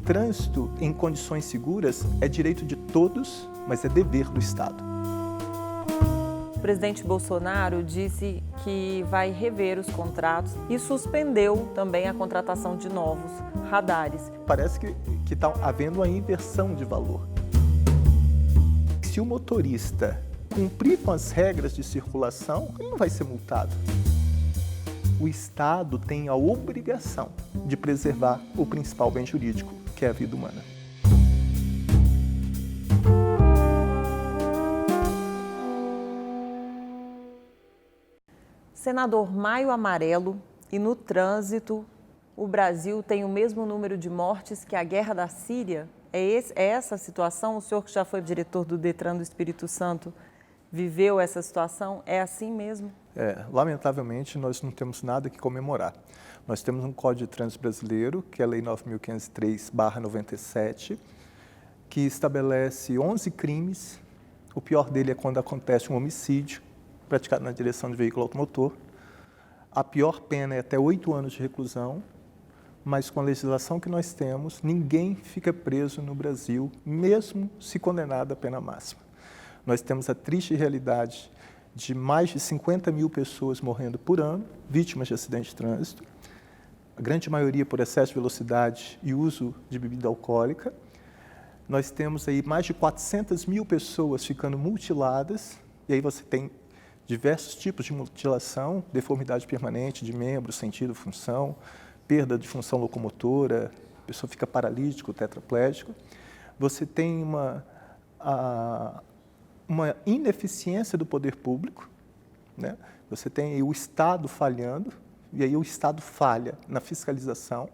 trânsito em condições seguras é direito de todos, mas é dever do Estado. O presidente Bolsonaro disse que vai rever os contratos e suspendeu também a contratação de novos radares. Parece que está havendo uma inversão de valor. Se o motorista cumprir com as regras de circulação, ele não vai ser multado. O Estado tem a obrigação de preservar o principal bem jurídico, que é a vida humana. Senador, Maio Amarelo, e no trânsito, o Brasil tem o mesmo número de mortes que a guerra da Síria? É essa a situação? O senhor que já foi diretor do Detran do Espírito Santo viveu essa situação? É assim mesmo? Lamentavelmente, nós não temos nada que comemorar. Nós temos um Código de Trânsito Brasileiro, que é a Lei 9.503/97, que estabelece 11 crimes. O pior dele é quando acontece um homicídio praticado na direção de veículo automotor. A pior pena é até 8 anos de reclusão, mas com a legislação que nós temos, ninguém fica preso no Brasil, mesmo se condenado à pena máxima. Nós temos a triste realidade de mais de 50 mil pessoas morrendo por ano, vítimas de acidente de trânsito, a grande maioria por excesso de velocidade e uso de bebida alcoólica. Nós temos aí mais de 400 mil pessoas ficando mutiladas, e aí você tem diversos tipos de mutilação, deformidade permanente de membro, sentido, função, perda de função locomotora, a pessoa fica paralítico, tetraplégico. Você tem uma ineficiência do poder público, né? Você tem aí o Estado falhando, e aí o Estado falha na fiscalização,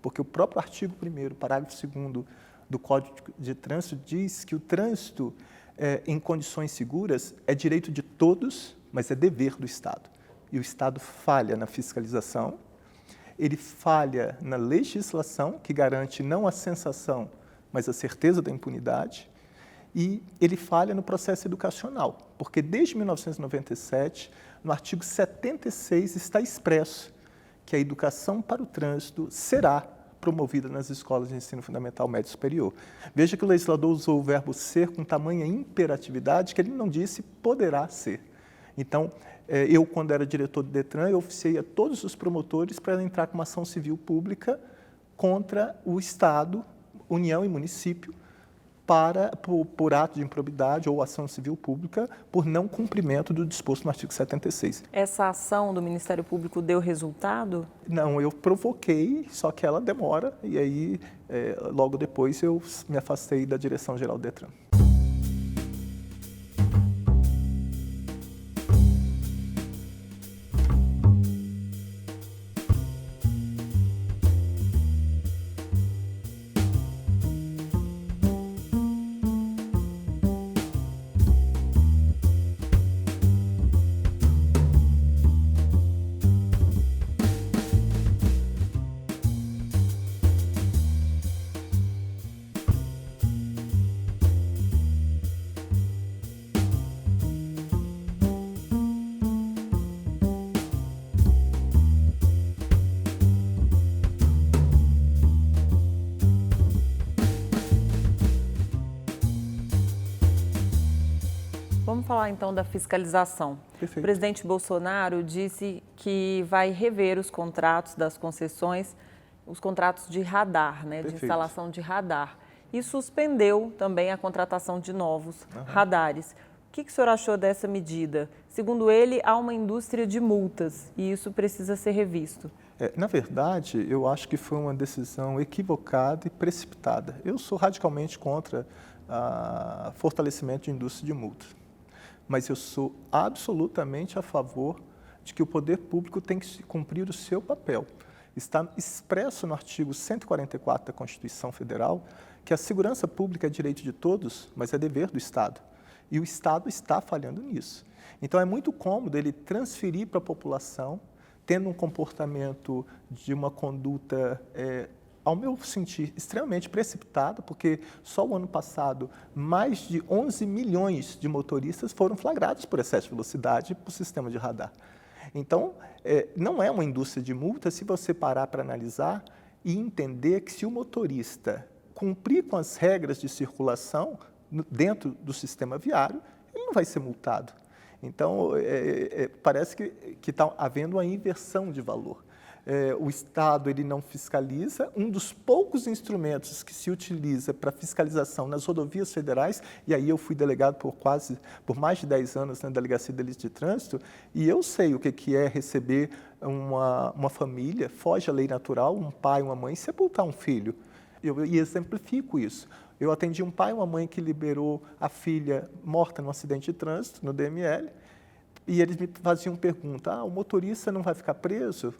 porque o próprio artigo 1º, parágrafo 2º do Código de Trânsito diz que o trânsito em condições seguras é direito de todos, mas é dever do Estado. E o Estado falha na fiscalização, ele falha na legislação, que garante não a sensação, mas a certeza da impunidade, e ele falha no processo educacional, porque desde 1997, no artigo 76, está expresso que a educação para o trânsito será promovida nas escolas de ensino fundamental médio e superior. Veja que o legislador usou o verbo ser com tamanha imperatividade que ele não disse poderá ser. Então, eu, quando era diretor do Detran, eu oficiei a todos os promotores para entrar com uma ação civil pública contra o Estado, União e município, por ato de improbidade ou ação civil pública por não cumprimento do disposto no artigo 76. Essa ação do Ministério Público deu resultado? Não, eu provoquei, só que ela demora, e aí logo depois eu me afastei da direção-geral do Detran. Vamos falar então da fiscalização. Perfeito. O presidente Bolsonaro disse que vai rever os contratos das concessões, os contratos de radar, né, de instalação de radar, e suspendeu também a contratação de novos radares. O que o senhor achou dessa medida? Segundo ele, há uma indústria de multas e isso precisa ser revisto. Na verdade, eu acho que foi uma decisão equivocada e precipitada. Eu sou radicalmente contra o fortalecimento de indústria de multas. Mas eu sou absolutamente a favor de que o poder público tem que cumprir o seu papel. Está expresso no artigo 144 da Constituição Federal que a segurança pública é direito de todos, mas é dever do Estado. E o Estado está falhando nisso. Então, é muito cômodo ele transferir para a população, tendo um comportamento de uma conduta ao meu sentir, extremamente precipitado, porque só o ano passado, mais de 11 milhões de motoristas foram flagrados por excesso de velocidade por sistema de radar. Então, não é uma indústria de multa se você parar para analisar e entender que se o motorista cumprir com as regras de circulação dentro do sistema viário, ele não vai ser multado. Então, parece que está havendo uma inversão de valor. O Estado ele não fiscaliza. Um dos poucos instrumentos que se utiliza para fiscalização nas rodovias federais, e aí eu fui delegado por mais de 10 anos na Delegacia de Delito de Trânsito, e eu sei o que é receber uma família, foge à lei natural, um pai, uma mãe, sepultar um filho. E exemplifico isso. Eu atendi um pai e uma mãe que liberou a filha morta num acidente de trânsito, no DML, e eles me faziam pergunta, o motorista não vai ficar preso?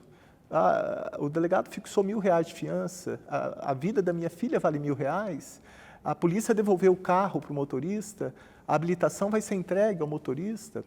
O delegado fixou R$1.000 de fiança, a vida da minha filha vale R$1.000, a polícia devolveu o carro para o motorista, a habilitação vai ser entregue ao motorista.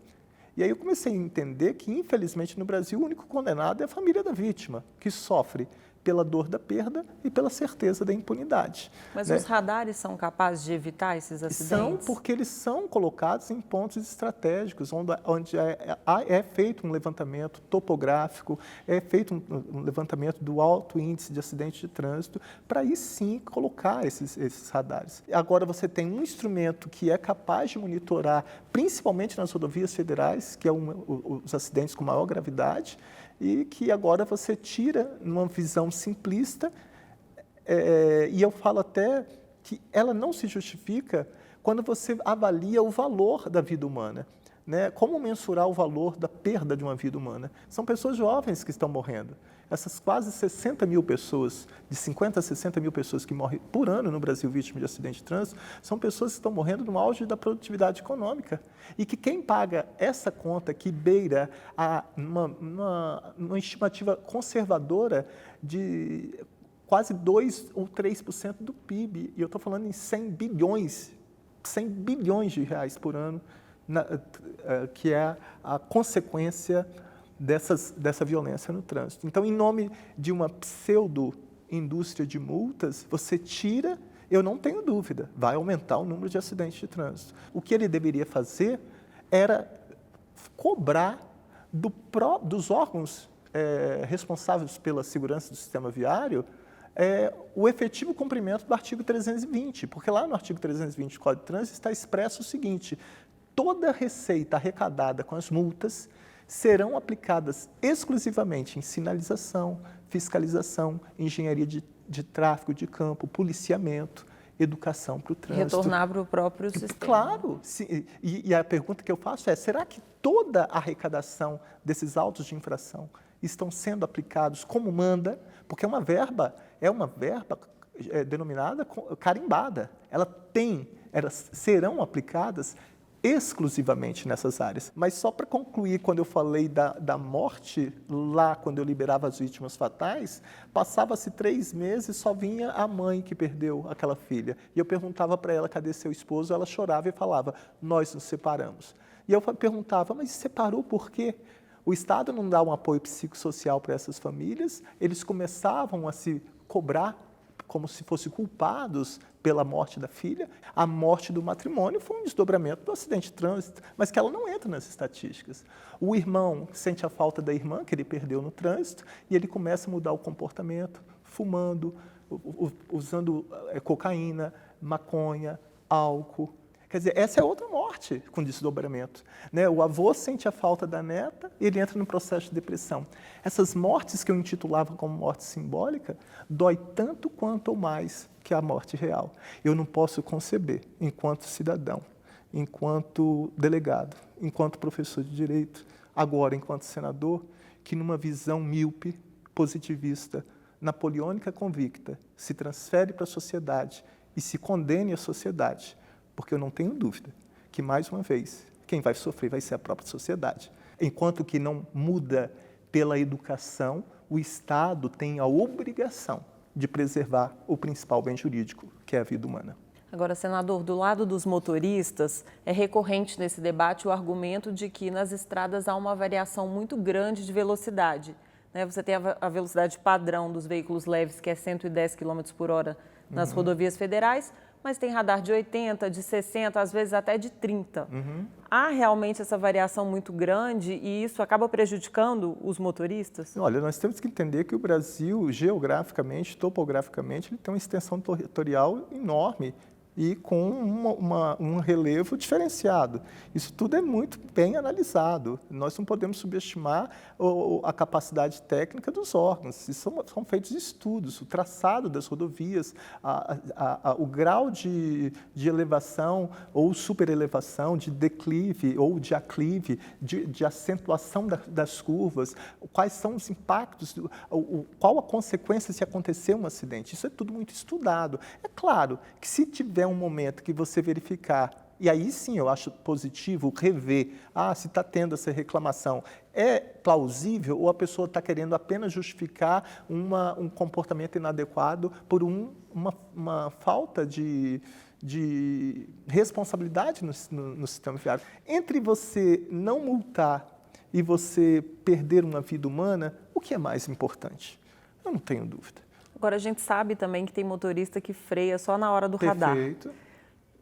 E aí eu comecei a entender que, infelizmente, no Brasil, o único condenado é a família da vítima, que sofre pela dor da perda e pela certeza da impunidade. Mas os radares são capazes de evitar esses acidentes? São, porque eles são colocados em pontos estratégicos, onde é feito um levantamento topográfico, é feito um levantamento do alto índice de acidente de trânsito, para aí sim colocar esses radares. Agora você tem um instrumento que é capaz de monitorar, principalmente nas rodovias federais, que é os acidentes com maior gravidade, e que agora você tira numa visão simplista, e eu falo até que ela não se justifica quando você avalia o valor da vida humana. Né? Como mensurar o valor da perda de uma vida humana? São pessoas jovens que estão morrendo. Essas quase 60 mil pessoas, de 50 a 60 mil pessoas que morrem por ano no Brasil vítimas de acidente de trânsito, são pessoas que estão morrendo no auge da produtividade econômica. E que quem paga essa conta que beira uma estimativa conservadora de quase 2 ou 3% do PIB, e eu estou falando em 100 bilhões de reais por ano, que é a consequência dessa violência no trânsito. Então, em nome de uma pseudo-indústria de multas, você tira, eu não tenho dúvida, vai aumentar o número de acidentes de trânsito. O que ele deveria fazer era cobrar dos órgãos responsáveis pela segurança do sistema viário o efetivo cumprimento do artigo 320, porque lá no artigo 320 do Código de Trânsito está expresso o seguinte: toda receita arrecadada com as multas serão aplicadas exclusivamente em sinalização, fiscalização, engenharia de tráfego de campo, policiamento, educação para o trânsito. Retornar para o próprio sistema. Claro. E a pergunta que eu faço é, será que toda a arrecadação desses autos de infração estão sendo aplicados como manda? Porque é uma verba denominada carimbada. Elas serão aplicadas exclusivamente nessas áreas. Mas só para concluir, quando eu falei da morte, lá quando eu liberava as vítimas fatais, passava-se 3 meses, só vinha a mãe que perdeu aquela filha. E eu perguntava para ela, cadê seu esposo? Ela chorava e falava, nós nos separamos. E eu perguntava, mas separou por quê? O Estado não dá um apoio psicossocial para essas famílias, eles começavam a se cobrar como se fossem culpados pela morte da filha. A morte do matrimônio foi um desdobramento do acidente de trânsito, mas que ela não entra nas estatísticas. O irmão sente a falta da irmã, que ele perdeu no trânsito, e ele começa a mudar o comportamento, fumando, usando cocaína, maconha, álcool. Quer dizer, essa é outra morte com desdobramento. Né? O avô sente a falta da neta e ele entra no processo de depressão. Essas mortes que eu intitulava como morte simbólica, dói tanto quanto ou mais que a morte real. Eu não posso conceber, enquanto cidadão, enquanto delegado, enquanto professor de direito, agora enquanto senador, que numa visão míope, positivista, napoleônica convicta, se transfere para a sociedade e se condene a sociedade. Porque eu não tenho dúvida que, mais uma vez, quem vai sofrer vai ser a própria sociedade. Enquanto que não muda pela educação, o Estado tem a obrigação de preservar o principal bem jurídico, que é a vida humana. Agora, senador, do lado dos motoristas, é recorrente nesse debate o argumento de que nas estradas há uma variação muito grande de velocidade. né? Você tem a velocidade padrão dos veículos leves, que é 110 km por hora nas rodovias federais, mas tem radar de 80, de 60, às vezes até de 30. Há realmente essa variação muito grande e isso acaba prejudicando os motoristas? Olha, nós temos que entender que o Brasil, geograficamente, topograficamente, ele tem uma extensão territorial enorme e com um relevo diferenciado. Isso tudo é muito bem analisado. Nós não podemos subestimar a capacidade técnica dos órgãos. Isso são feitos estudos, o traçado das rodovias, o grau de elevação ou superelevação, de declive ou de aclive, de acentuação das curvas, quais são os impactos, qual a consequência se acontecer um acidente. Isso é tudo muito estudado. É claro que se tiver um momento que você verificar, e aí sim eu acho positivo rever, se está tendo essa reclamação, é plausível ou a pessoa está querendo apenas justificar um comportamento inadequado por uma falta de responsabilidade no sistema viário. Entre você não multar e você perder uma vida humana, o que é mais importante? Eu não tenho dúvida. Agora, a gente sabe também que tem motorista que freia só na hora do radar. Perfeito.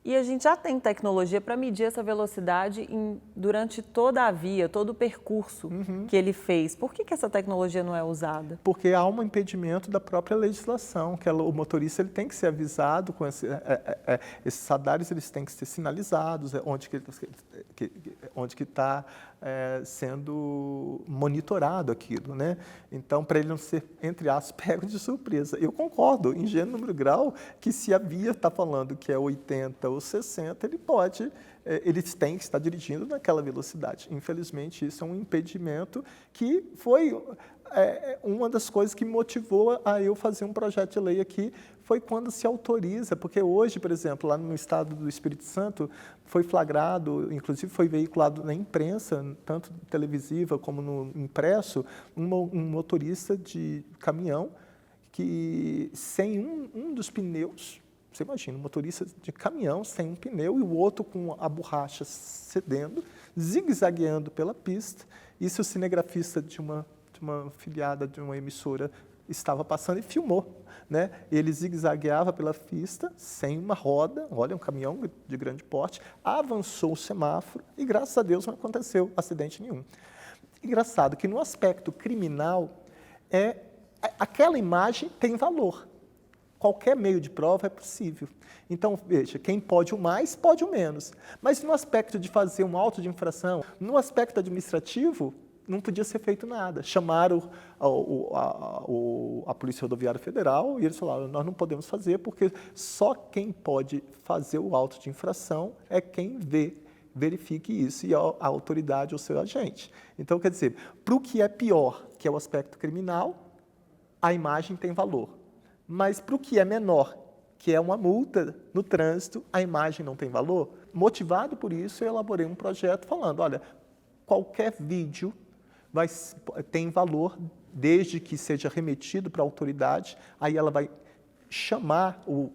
E a gente já tem tecnologia para medir essa velocidade durante toda a via, todo o percurso que ele fez. Por que essa tecnologia não é usada? Porque há um impedimento da própria legislação, que o motorista ele tem que ser avisado, com esses radares eles têm que ser sinalizados, onde que está sendo monitorado aquilo, né? Então, para ele não ser, entre aspas, pego de surpresa. Eu concordo, em gênero, número, grau, que se a via está falando que é 80 ou 60, ele tem que estar dirigindo naquela velocidade. Infelizmente, isso é um impedimento que foi uma das coisas que me motivou a eu fazer um projeto de lei aqui, foi quando se autoriza, porque hoje, por exemplo, lá no estado do Espírito Santo, foi flagrado, inclusive foi veiculado na imprensa, tanto televisiva como no impresso, um motorista de caminhão que, sem um dos pneus, você imagina, um motorista de caminhão sem um pneu e o outro com a borracha cedendo, zigue-zagueando pela pista. Isso o cinegrafista de uma filiada de uma emissora estava passando e filmou, né? Ele zigue-zagueava pela pista sem uma roda, olha, um caminhão de grande porte, avançou o semáforo e, graças a Deus, não aconteceu acidente nenhum. Engraçado que no aspecto criminal, aquela imagem tem valor. Qualquer meio de prova é possível. Então, veja, quem pode o mais, pode o menos. Mas no aspecto de fazer um auto de infração, no aspecto administrativo, não podia ser feito nada. Chamaram a Polícia Rodoviária Federal e eles falaram, nós não podemos fazer porque só quem pode fazer o auto de infração é quem verifique isso e a autoridade ou seu agente. Então, quer dizer, para o que é pior, que é o aspecto criminal, a imagem tem valor. Mas para o que é menor, que é uma multa no trânsito, a imagem não tem valor. Motivado por isso, eu elaborei um projeto falando, olha, qualquer vídeo tem valor desde que seja remetido para a autoridade, aí ela vai chamar o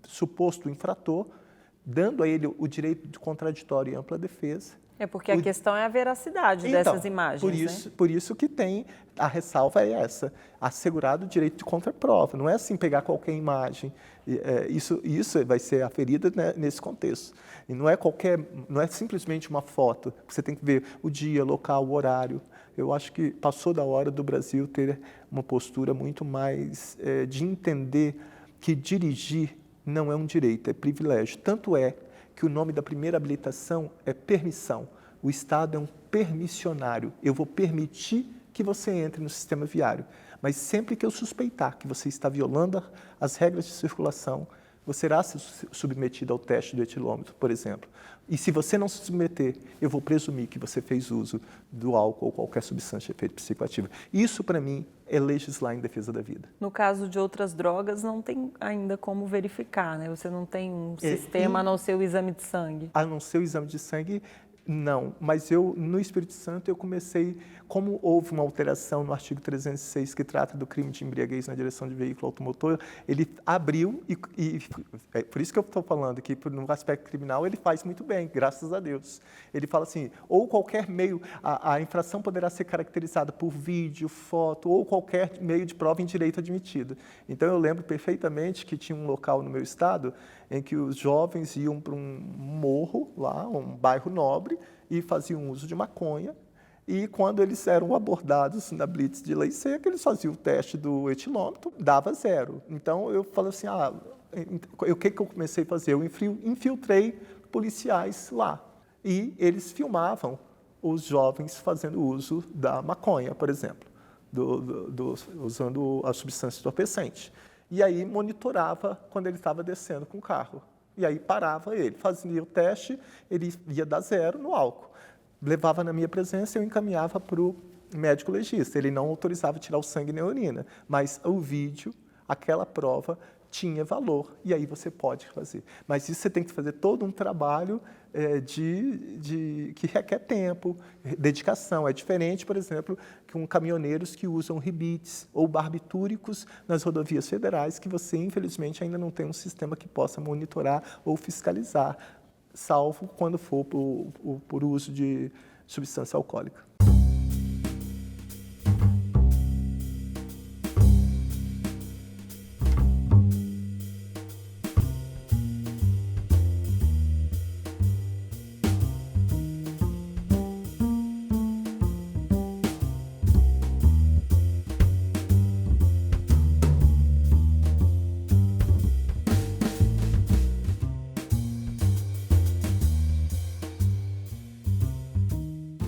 suposto infrator, dando a ele o direito de contraditório e ampla defesa. Porque a questão é a veracidade dessas imagens. Por isso que tem, a ressalva é essa, assegurado o direito de contraprova. Não é assim pegar qualquer imagem. Isso vai ser aferida, né, nesse contexto. E não é simplesmente uma foto. Você tem que ver o dia, local, o horário. Eu acho que passou da hora do Brasil ter uma postura muito mais de entender que dirigir não é um direito, é privilégio. Tanto é que o nome da primeira habilitação é permissão. O Estado é um permissionário. Eu vou permitir que você entre no sistema viário, mas sempre que eu suspeitar que você está violando as regras de circulação, você será submetido ao teste do etilômetro, por exemplo. E se você não se submeter, eu vou presumir que você fez uso do álcool ou qualquer substância de efeito psicoativo. Isso, para mim, é legislar em defesa da vida. No caso de outras drogas, não tem ainda como verificar, né? Você não tem um sistema a não ser o exame de sangue. A não ser o exame de sangue, Não, mas no Espírito Santo, eu comecei, como houve uma alteração no artigo 306, que trata do crime de embriaguez na direção de veículo automotor, ele abriu, é por isso que eu estou falando que, no aspecto criminal, ele faz muito bem, graças a Deus. Ele fala assim, ou qualquer meio, a infração poderá ser caracterizada por vídeo, foto, ou qualquer meio de prova em direito admitido. Então, eu lembro perfeitamente que tinha um local no meu estado em que os jovens iam para um morro lá, um bairro nobre, e faziam uso de maconha. E quando eles eram abordados na blitz de lei seca, eles faziam o teste do etilômetro, dava 0. Então, eu falei assim, o que eu comecei a fazer? Eu infiltrei policiais lá. E eles filmavam os jovens fazendo uso da maconha, por exemplo, usando a substância entorpecente. E aí monitorava quando ele estava descendo com o carro. E aí parava ele, fazia o teste, ele ia dar 0 no álcool. Levava na minha presença e eu encaminhava para o médico legista. Ele não autorizava tirar o sangue nem a urina, mas o vídeo, aquela prova, tinha valor, e aí você pode fazer. Mas isso você tem que fazer todo um trabalho que requer tempo, dedicação. É diferente, por exemplo, com caminhoneiros que usam ribites ou barbitúricos nas rodovias federais, que você, infelizmente, ainda não tem um sistema que possa monitorar ou fiscalizar, salvo quando for por uso de substância alcoólica.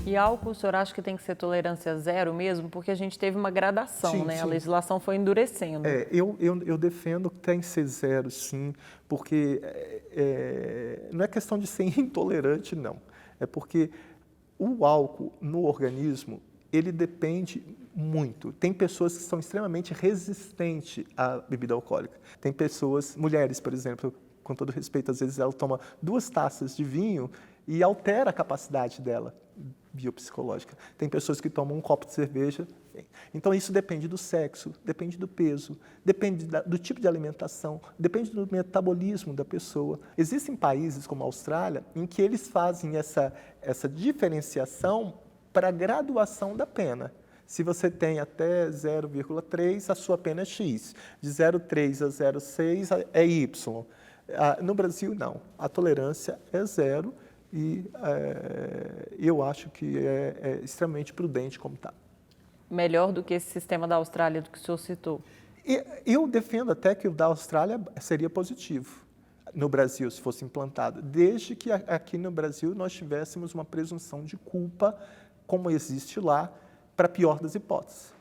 E álcool, o senhor acha que tem que ser tolerância 0 mesmo? Porque a gente teve uma gradação, sim, né? Sim. A legislação foi endurecendo. Eu defendo que tem que ser 0, sim, porque não é questão de ser intolerante, não. É porque o álcool no organismo, ele depende muito. Tem pessoas que são extremamente resistentes à bebida alcoólica. Tem pessoas, mulheres, por exemplo, com todo respeito, às vezes ela toma 2 taças de vinho e altera a capacidade dela biopsicológica. Tem pessoas que tomam um copo de cerveja. Então, isso depende do sexo, depende do peso, depende do tipo de alimentação, depende do metabolismo da pessoa. Existem países como a Austrália em que eles fazem essa diferenciação para a graduação da pena. Se você tem até 0,3, a sua pena é X. De 0,3 a 0,6 é Y. No Brasil, não. A tolerância é 0 e eu acho que é extremamente prudente como está. Melhor do que esse sistema da Austrália do que o senhor citou? Eu defendo até que o da Austrália seria positivo no Brasil, se fosse implantado, desde que aqui no Brasil nós tivéssemos uma presunção de culpa, como existe lá, para a pior das hipóteses.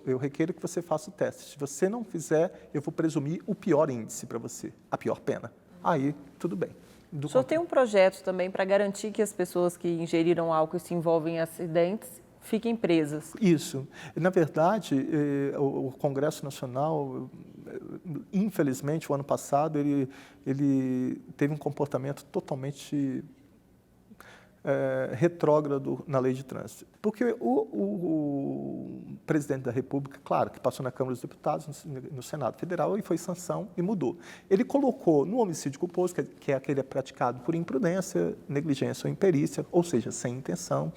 Eu requeiro que você faça o teste. Se você não fizer, eu vou presumir o pior índice para você, a pior pena. Aí, tudo bem. O senhor tem um projeto também para garantir que as pessoas que ingeriram álcool e se envolvem em acidentes fiquem presas. Isso. Na verdade, o Congresso Nacional, infelizmente, o ano passado, ele teve um comportamento totalmente retrógrado na lei de trânsito. Porque o presidente da República, claro, que passou na Câmara dos Deputados, no Senado Federal, e foi sanção e mudou. Ele colocou no homicídio culposo, que é aquele praticado por imprudência, negligência ou imperícia, ou seja, sem intenção,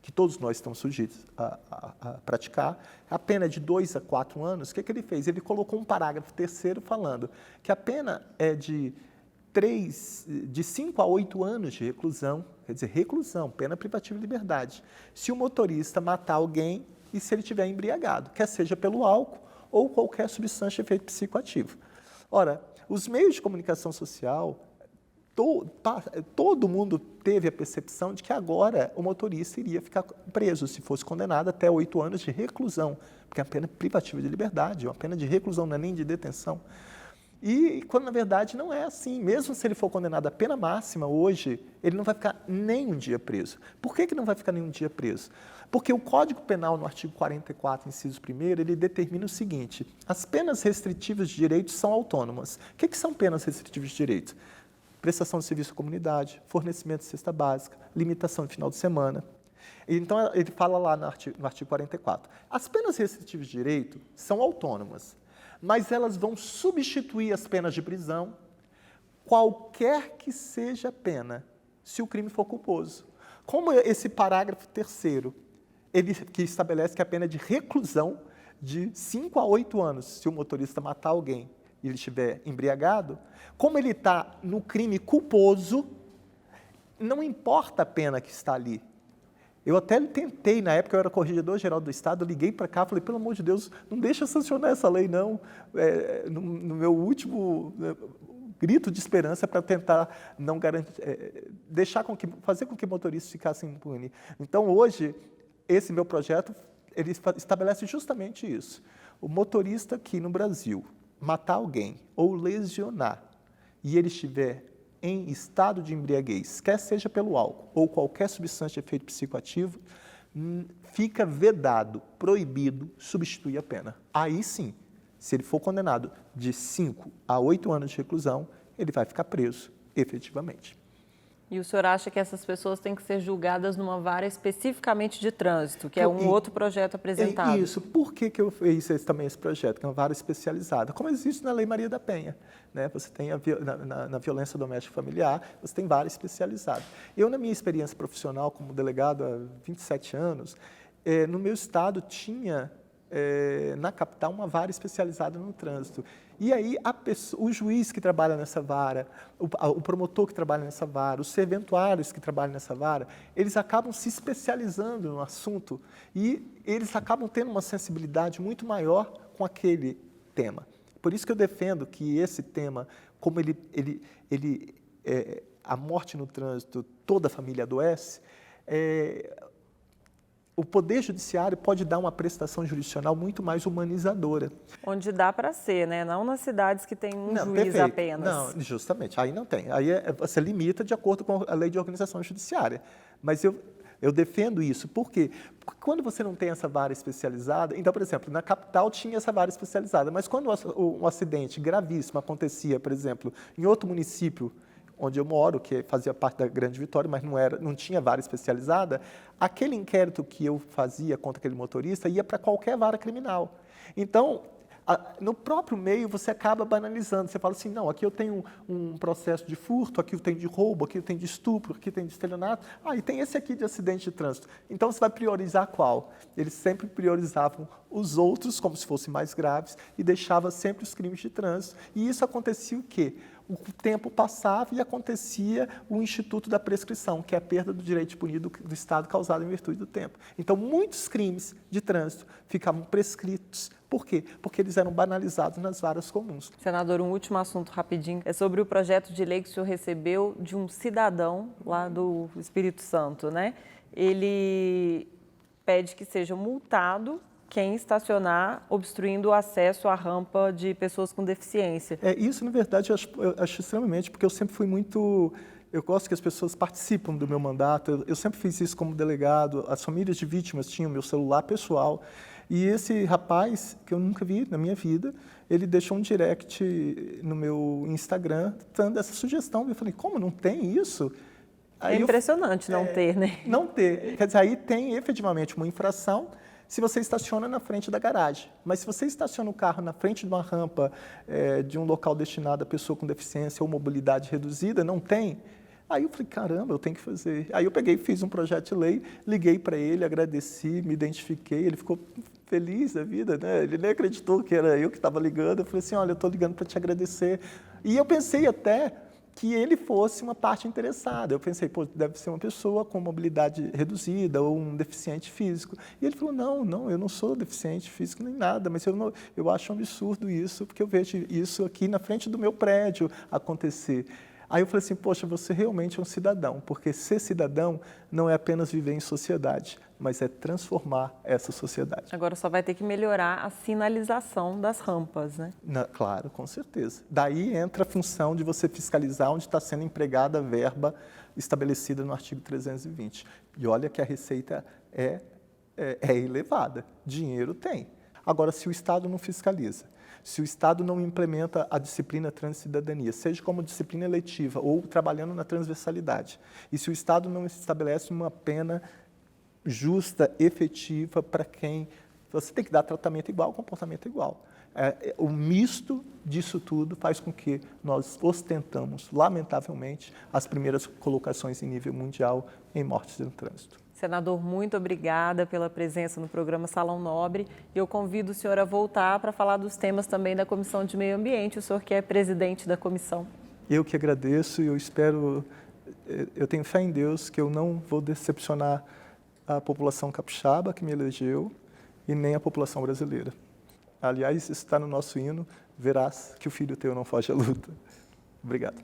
que todos nós estamos sujeitos a praticar, a pena é de 2 a 4 anos. O que ele fez? Ele colocou um parágrafo 3º falando que a pena é de 5 a 8 anos de reclusão, quer dizer, reclusão, pena privativa de liberdade, se o motorista matar alguém e se ele estiver embriagado, quer seja pelo álcool ou qualquer substância de efeito psicoativo. Ora, os meios de comunicação social, todo mundo teve a percepção de que agora o motorista iria ficar preso se fosse condenado até 8 anos de reclusão, porque é uma pena privativa de liberdade, uma pena de reclusão, não é nem de detenção. E quando, na verdade, não é assim. Mesmo se ele for condenado à pena máxima hoje, ele não vai ficar nem um dia preso. Por que não vai ficar nem um dia preso? Porque o Código Penal, no artigo 44, inciso 1º, ele determina o seguinte: as penas restritivas de direitos são autônomas. O que são penas restritivas de direitos? prestação de serviço à comunidade, fornecimento de cesta básica, limitação de final de semana. Então, ele fala lá no artigo 44. As penas restritivas de direito são autônomas, mas elas vão substituir as penas de prisão, qualquer que seja a pena, se o crime for culposo. Como esse parágrafo 3º, ele que estabelece que a pena é de reclusão de 5 a 8 anos, se o motorista matar alguém e ele estiver embriagado, como ele está no crime culposo, não importa a pena que está ali. Eu até tentei, na época eu era corregedor-geral do Estado, eu liguei para cá e falei, pelo amor de Deus, não deixa sancionar essa lei, não. No meu último grito de esperança para tentar não garantir, fazer com que motoristas ficassem impunes. Então, hoje, esse meu projeto, ele estabelece justamente isso. O motorista aqui no Brasil matar alguém ou lesionar e ele estiver em estado de embriaguez, quer seja pelo álcool ou qualquer substância de efeito psicoativo, fica vedado, proibido substituir a pena. Aí sim, se ele for condenado de 5 a 8 anos de reclusão, ele vai ficar preso, efetivamente. E o senhor acha que essas pessoas têm que ser julgadas numa vara especificamente de trânsito, que é um outro projeto apresentado? Isso. Por que eu fiz também esse projeto, que é uma vara especializada? Como existe na Lei Maria da Penha, né? Você tem na violência doméstica familiar, você tem vara especializada. Eu, na minha experiência profissional como delegado há 27 anos, no meu estado tinha, na capital, uma vara especializada no trânsito. E aí, o juiz que trabalha nessa vara, o promotor que trabalha nessa vara, os serventuários que trabalham nessa vara, eles acabam se especializando no assunto e eles acabam tendo uma sensibilidade muito maior com aquele tema. Por isso que eu defendo que esse tema, como a morte no trânsito, toda a família adoece, o Poder Judiciário pode dar uma prestação jurisdicional muito mais humanizadora. Onde dá para ser, né? Não nas cidades que tem um juiz perfeito. apenas. Não, justamente, aí não tem. Aí você limita de acordo com a lei de organização judiciária. Mas eu defendo isso. Por quê? Porque quando você não tem essa vara especializada... Então, por exemplo, na capital tinha essa vara especializada, mas quando um acidente gravíssimo acontecia, por exemplo, em outro município onde eu moro, que fazia parte da Grande Vitória, mas não tinha vara especializada, aquele inquérito que eu fazia contra aquele motorista ia para qualquer vara criminal. Então, no próprio meio, você acaba banalizando. Você fala assim, não, aqui eu tenho um processo de furto, aqui eu tenho de roubo, aqui eu tenho de estupro, aqui eu tenho de estelionato, e tem esse aqui de acidente de trânsito. Então, você vai priorizar qual? Eles sempre priorizavam os outros, como se fossem mais graves, e deixava sempre os crimes de trânsito. E isso acontecia o quê? O tempo passava e acontecia o Instituto da Prescrição, que é a perda do direito de punir do Estado causada em virtude do tempo. Então, muitos crimes de trânsito ficavam prescritos. Por quê? Porque eles eram banalizados nas varas comuns. Senador, um último assunto rapidinho. É sobre o projeto de lei que o senhor recebeu de um cidadão lá do Espírito Santo, né? Ele pede que seja multado quem estacionar obstruindo o acesso à rampa de pessoas com deficiência. Isso, na verdade, eu acho extremamente, porque eu sempre fui muito... Eu gosto que as pessoas participam do meu mandato, eu sempre fiz isso como delegado, as famílias de vítimas tinham meu celular pessoal, e esse rapaz, que eu nunca vi na minha vida, ele deixou um direct no meu Instagram, dando essa sugestão. Eu falei, como, não tem isso? Aí é impressionante não ter, né? Não ter. Quer dizer, aí tem efetivamente uma infração, se você estaciona na frente da garagem. Mas se você estaciona o carro na frente de uma rampa de um local destinado a pessoa com deficiência ou mobilidade reduzida, não tem. Aí eu falei, caramba, eu tenho que fazer. Aí eu peguei, fiz um projeto de lei, liguei para ele, agradeci, me identifiquei, ele ficou feliz da vida, né? Ele nem acreditou que era eu que estava ligando. Eu falei assim, olha, eu estou ligando para te agradecer. E eu pensei até que ele fosse uma parte interessada. Eu pensei, pô, deve ser uma pessoa com mobilidade reduzida ou um deficiente físico. E ele falou, não, eu não sou deficiente físico nem nada, mas eu acho um absurdo isso, porque eu vejo isso aqui na frente do meu prédio acontecer. Aí eu falei assim, poxa, você realmente é um cidadão, porque ser cidadão não é apenas viver em sociedade, mas é transformar essa sociedade. Agora só vai ter que melhorar a sinalização das rampas, né? Claro, com certeza. Daí entra a função de você fiscalizar onde está sendo empregada a verba estabelecida no artigo 320. E olha que a receita é elevada, dinheiro tem. Agora, se o Estado não fiscaliza, se o Estado não implementa a disciplina Trans-Cidadania, seja como disciplina eletiva ou trabalhando na transversalidade, e se o Estado não estabelece uma pena justa, efetiva para quem... Você tem que dar tratamento igual, comportamento igual. O misto disso tudo faz com que nós ostentamos, lamentavelmente, as primeiras colocações em nível mundial em mortes no trânsito. Senador, muito obrigada pela presença no programa Salão Nobre. Eu convido o senhor a voltar para falar dos temas também da Comissão de Meio Ambiente, o senhor que é presidente da comissão. Eu que agradeço e eu espero, eu tenho fé em Deus que eu não vou decepcionar a população capixaba que me elegeu e nem a população brasileira. Aliás, isso está no nosso hino, verás que o filho teu não foge à luta. Obrigado.